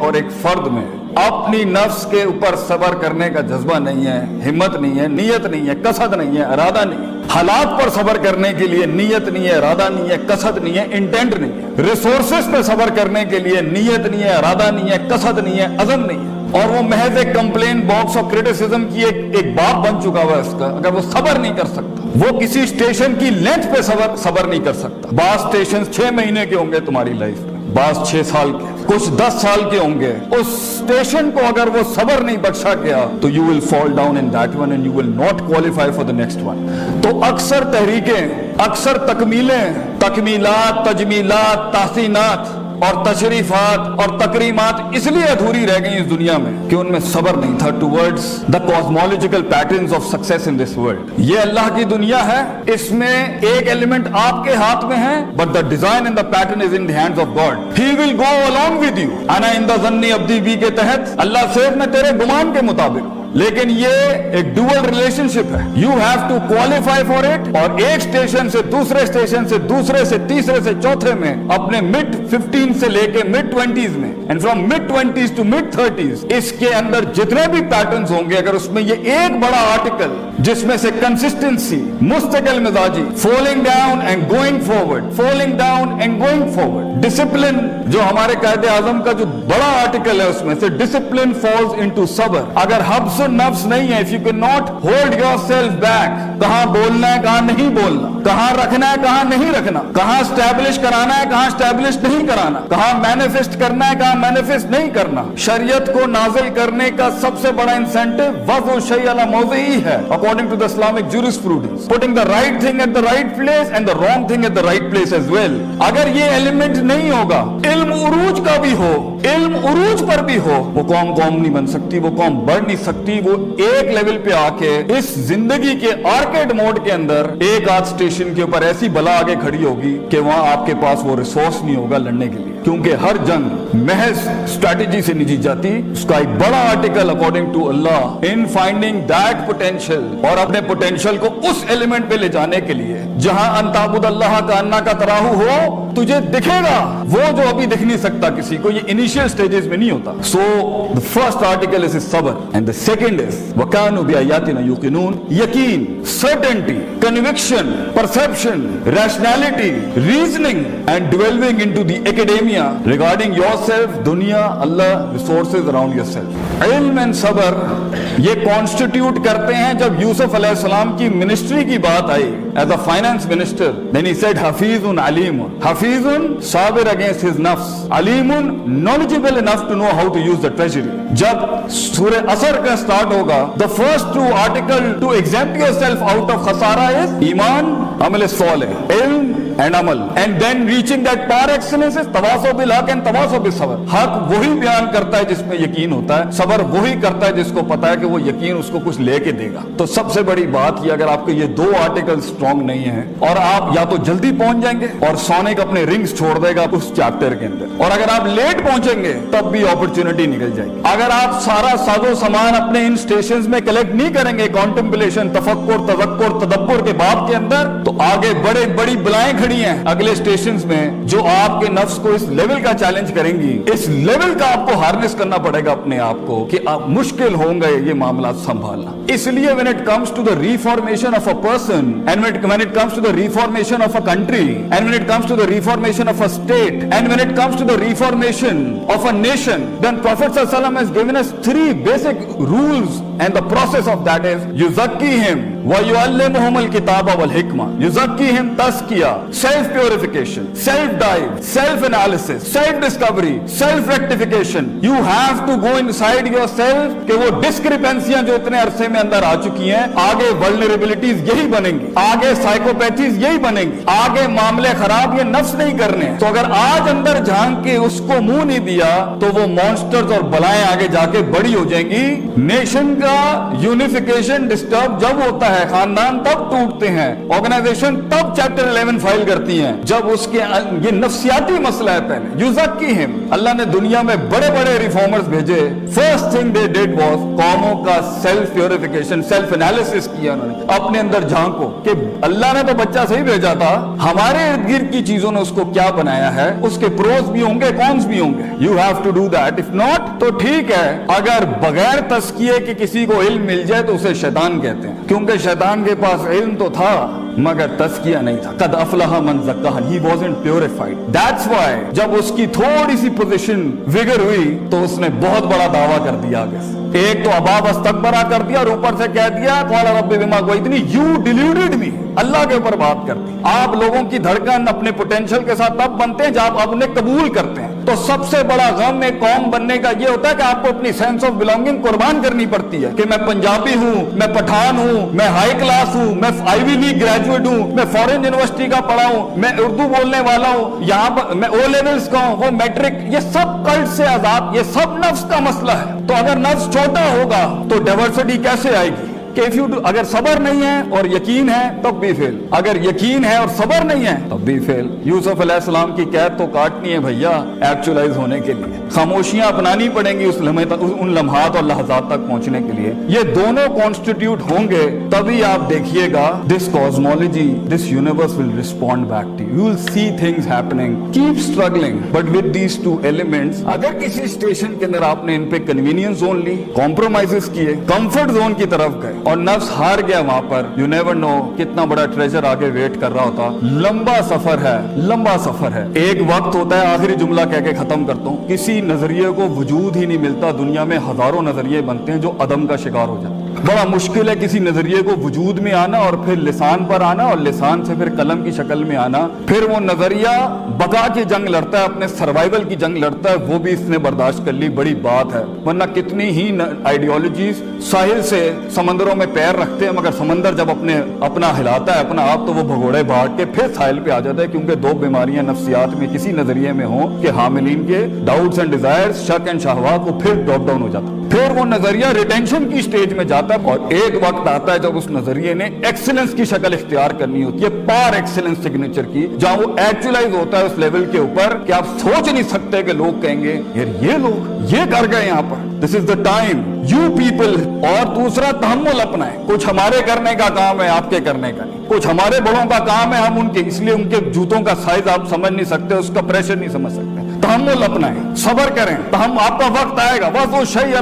اور ایک فرد میں اپنی نفس کے اوپر صبر کرنے کا جذبہ نہیں ہے، ہمت نہیں ہے، نیت نہیں ہے، قصد نہیں ہے، ارادہ نہیں ہے۔ حالات پر صبر کرنے کے لیے نیت نہیں ہے، ارادہ نہیں ہے، قصد نہیں ہے، انٹینٹ نہیں ہے۔ ریسورسز پہ صبر کرنے کے لیے نیت نہیں ہے، ارادہ نہیں ہے، قصد نہیں ہے، عزم نہیں ہے، اور وہ محض ایک کمپلین باکس اور کرٹیسزم کی ایک باب بن چکا ہوا ہے اس کا۔ اگر وہ صبر نہیں کر سکتا، وہ کسی اسٹیشن کی لینتھ پہ صبر نہیں کر سکتا۔ بعض اسٹیشن 6 مہینے کے ہوں گے تمہاری لائف میں، بعض 6 سال کے، کچھ 10 سال کے ہوں گے۔ اس اسٹیشن کو اگر وہ صبر نہیں بخشا گیا تو you will fall down in that one and you will not qualify for the next one۔ تو اکثر تحریکیں، اکثر تکمیلیں، تکمیلات، تجمیلات، تحسینات اور تشریفات اور تکریمات اس لیے ادھوری رہ گئی اس دنیا میں کہ ان میں صبر نہیں تھا towards the cosmological patterns of success in this world۔ یہ اللہ کی دنیا ہے، اس میں ایک ایلیمنٹ آپ کے ہاتھ میں ہے، but the design and the pattern is in the hands of God۔ He will go along with you۔ انا عند ظن عبدی بی کے تحت اللہ صرف میں تیرے گمان کے مطابق، لیکن یہ ایک ڈوئل ریلیشنشپ ہے۔ You have to qualify for it, اور ایک اسٹیشن سے دوسرے اسٹیشن سے دوسرے سے تیسرے سے چوتھے میں، اپنے mid 15 سے لے کے mid 20s میں، and from mid 20s to mid 30s، اس کے اندر جتنے بھی پیٹرنز ہوں گے، اگر اس میں یہ ایک بڑا آرٹیکل جس میں سے کنسسٹنسی، مستقل مزاجی، falling down and going forward, falling down and going forward, discipline جو ہمارے قائد اعظم کا جو بڑا آرٹیکل ہے اس میں سے، ڈسپلن فالز انٹو صبر۔ اگر حبس نفس نہیں ہے، if you cannot hold yourself back، کہاں بولنا ہے کہاں نہیں بولنا، کہاں رکھنا ہے کہاں نہیں رکھنا، کہاں اسٹیبلش کرانا ہے کہاں اسٹیبلش نہیں کرانا، کہاں مینیفیسٹ کرنا ہے کہاں مینیفیسٹ نہیں کرنا۔ شریعت کو نازل کرنے کا سب سے بڑا انسینٹو وضع الشیء علی موضعہ ہے، according to the Islamic jurisprudence، putting the right thing at the right place and the wrong thing at the right place as well۔ اگر یہ ایلیمنٹ نہیں ہوگا، علم عروج کا بھی ہو، علم عروج پر بھی ہو، وہ قوم نہیں بن سکتی، وہ قوم بڑھ نہیں سکتی۔ وہ ایک لیول پہ آ کے اس زندگی کے آرکیڈ موڈ کے اندر ایک آدھ اسٹیشن کے اوپر ایسی بلا آگے کھڑی ہوگی کہ وہاں آپ کے پاس وہ ریسورس نہیں ہوگا لڑنے کے لیے، کیونکہ ہر جنگ محض اسٹریٹجی سے نہیں جیت جاتی۔ اس کا ایک بڑا article according to Allah in finding that potential, اور اپنے پوٹینشیل کو اس ایلیمنٹ پہ لے جانے کے لیے جہاں ان تعبد اللہ کا انا کا تراہو ہو، تجھے دکھے گا وہ جو ابھی دکھ نہیں سکتا کسی کو۔ یہ انیشیل سٹیجز میں نہیں ہوتا۔ سو the first article is صبر and the second is وَكَانُوا بِآيَاتِنَا يُوقِنُونَ، یقین، certainty، conviction، perception، rationality، reasoning and delving into the academia regarding yourself، دنیا، اللہ، resources around yourself۔ علم and صبر یہ constitute کرتے ہیں۔ جب یوسف علیہ السلام کی منسٹری کی بات آئی as a finance minister, then he said Hafeez Aleem, Hafeez Sabir against his نفس، علیم knowledgeable enough to know how to use the treasury۔ جب سورہ عصر کا سٹارٹ ہوگا، the first two article to exempt yourself out of خسارہ is ایمان، عمل صالح، علم and عمل، and then reaching that par excellence is تواصوا بالحق and تواصوا بالصبر۔ حق وہی بیان کرتا ہے جس میں یقین ہوتا ہے، صبر وہی کرتا ہے جس کو پتا ہے کہ وہ یقین اس کو کچھ لے کے دے گا۔ تو سب سے بڑی بات یہ، اگر آپ کے یہ دو آرٹیکل سٹرونگ نہیں ہیں، اور آپ یا تو جلدی پہنچ جائیں گے اور سونک اپنے رنگز چھوڑ دے گا اس چیپٹر کے اندر، اور اگر آپ لیٹ پہنچیں گے تب بھی اپرچونٹی نکل جائے گی۔ اگر آپ سارا ساز و سامان اپنے ان سٹیشنز میں کلیکٹ نہیں کریں گے، کانٹمپلیشن، تفکر، تذکر، تدبر کے باب کے اندر، تو آگے بڑی بلائیں کھڑی ہیں اگلے سٹیشنز میں جو آپ کے نفس کو اس لیول کا چیلنج کریں گی۔ اس لیول کا آپ کو ہارنس کرنا پڑے گا اپنے آپ کو کہ آپ مشکل ہوں گے یہ معاملات سنبھالنا۔ اس لیے when it comes to the reformation of a person, and when it comes to the reformation of a country, and when it comes to the reformation of a state, and when it comes to the reformation of a nation, then Prophet ﷺ has given us 3 basic rules, and the process of that is yuzakkihim wa yuallimuhum al-kitaba wal hikmah۔ yuzakkihim tazkiyah، self purification، self dive، self analysis، self discovery، self rectification۔ you have to go inside yourself کہ وہ ڈسکریپنسیاں جو اتنے عرصے میں اندر آ چکی ہیں، آگے vulnerabilities یہی بنیں گی، آگے سائیکوپیتھیز یہی بنیں گی، آگے معاملے خراب یہ نفس نہیں کرنے ہیں۔ تو اگر آج اندر جھانک کے اس کو منہ نہیں دیا تو وہ مانسٹرز اور بلائیں آگے جا کے بڑی ہو جائیں گی۔ نیشن کا یونیفیکیشن ڈسٹرب جب ہوتا ہے, خاندان تب ٹوٹتے ہیں, آرگنائزیشن تب چیپٹر 11 فائل کرتی ہیں جب اس کے یہ نفسیاتی مسئلہ ہے. پہلے یزکیہم, اللہ نے دنیا میں بڑے بڑے ریفارمرز بھیجے. First thing they did was قوموں کا سیلف پیوریفیکیشن, سیلف انالیسس کیا انہوں نے, اپنے اندر جھانکو کہ اللہ نے تو بچہ صحیح بھیجا تھا, ہمارے ارد گرد کی چیزوں نے اس کو کیا بنایا ہے, اس کے پروز بھی ہوں گے, کونس بھی ہوں گے. You have to do that. If not تو ٹھیک ہے, اگر بغیر تزکیے کہ کسی کو علم مل جائے تو اسے شیطان کہتے ہیں, کیونکہ شیطان کے پاس علم تو تھا مگر تزکیہ نہیں تھا. قد افلح من زکاہا, he wasn't purified. That's why جب اس کی تھوڑی سی پوزیشن وگر ہوئی تو اس نے بہت بڑا دعویٰ کر دیا آگے سے. ایک تو ابا واستکبرا کر دیا اور اوپر سے کہہ دیا قال رب بما غویتنی, you deluded me, اللہ کے اوپر بات کر دی. آپ لوگوں کی دھڑکن اپنے پوٹینشل کے ساتھ تب بنتے ہیں جب آپ انہیں قبول کرتے ہیں. تو سب سے بڑا غم ایک قوم بننے کا یہ ہوتا ہے کہ آپ کو اپنی سینس آف بلونگنگ قربان کرنی پڑتی ہے کہ میں پنجابی ہوں, میں پٹھان ہوں, میں ہائی کلاس ہوں, میں آئی وی لیگ گریجویٹ ہوں, میں فورن یونیورسٹی کا پڑھا ہوں, میں اردو بولنے والا ہوں, یہاں پر میں او لیولز کا ہوں, وہ میٹرک. یہ سب کلٹ سے آزاد, یہ سب نفس کا مسئلہ ہے. تو اگر نفس چھوٹا ہوگا تو ڈائیورسٹی کیسے آئے گی؟ کہ اگر صبر نہیں ہے اور یقین ہے تب بھی فیل, اگر یقین ہے اور صبر نہیں ہے تب بھی فیل. یوسف علیہ السلام کی قید تو کاٹنی ہے بھیا ایکچولائز ہونے کے لیے, خاموشیاں اپنانی پڑیں گی اس لمحے تک, ان لمحات اور لحظات تک پہنچنے کے لیے. یہ دونوں کانسٹیٹیوٹ ہوں گے تبھی آپ دیکھیے گا this cosmology, this universe will respond back to you. You will see things happening. Keep struggling but with these two elements. اگر کسی اسٹیشن کے اندر آپ نے ان پہ کنوینئنس زون لی, کمپرومائزز کیے, کمفرٹ زون کی طرف گئے اور نفس ہار گیا وہاں پر, یو نیور نو کتنا بڑا ٹریجر آگے ویٹ کر رہا ہوتا. لمبا سفر ہے, لمبا سفر ہے. ایک وقت ہوتا ہے, آخری جملہ کہہ کے ختم کرتا ہوں, کسی نظریے کو وجود ہی نہیں ملتا. دنیا میں ہزاروں نظریے بنتے ہیں جو عدم کا شکار ہو جاتے ہیں. بڑا مشکل ہے کسی نظریے کو وجود میں آنا اور پھر لسان پر آنا اور لسان سے پھر قلم کی شکل میں آنا. پھر وہ نظریہ بقا کی جنگ لڑتا ہے, اپنے سروائیول کی جنگ لڑتا ہے. وہ بھی اس نے برداشت کر لی, بڑی بات ہے. ورنہ کتنی ہی آئیڈیالوجیز ساحل سے سمندروں میں پیر رکھتے ہیں مگر سمندر جب اپنا ہلاتا ہے اپنا آپ تو وہ بھگوڑے بھاگ کے پھر ساحل پہ آ جاتا ہے, کیونکہ دو بیماریاں نفسیات میں کسی نظریے میں ہوں کہ حاملین کے ڈاؤٹس اینڈ ڈیزائرز, شک اینڈ شہوات, وہ پھر ڈراپ ڈاؤن ہو جاتا ہے. پھر وہ نظریہ ریٹینشن کی سٹیج میں جاتا ہے اور ایک وقت آتا ہے جب اس نظریے نے ایکسلنس کی شکل اختیار کرنی ہوتی ہے, پار ایکسلنس سگنیچر کی, جہاں وہ ایکچولائز ہوتا ہے اس لیول کے اوپر کہ آپ سوچ نہیں سکتے کہ لوگ کہیں گے یار یہ لوگ یہ کر گئے یہاں پر. دس از دا ٹائم یو پیپل. اور دوسرا تحمل اپنا ہے. کچھ ہمارے کرنے کا کام ہے, آپ کے کرنے کا نہیں. کچھ ہمارے بڑوں کا کام ہے, ہم ان کے, اس لیے ان کے جوتوں کا سائز آپ سمجھ نہیں سکتے, اس کا پریشر نہیں سمجھ سکتے. تحمل اپنا ہے, صبر کریں, تو ہم آپ کا وقت آئے گا. بس وہ شیء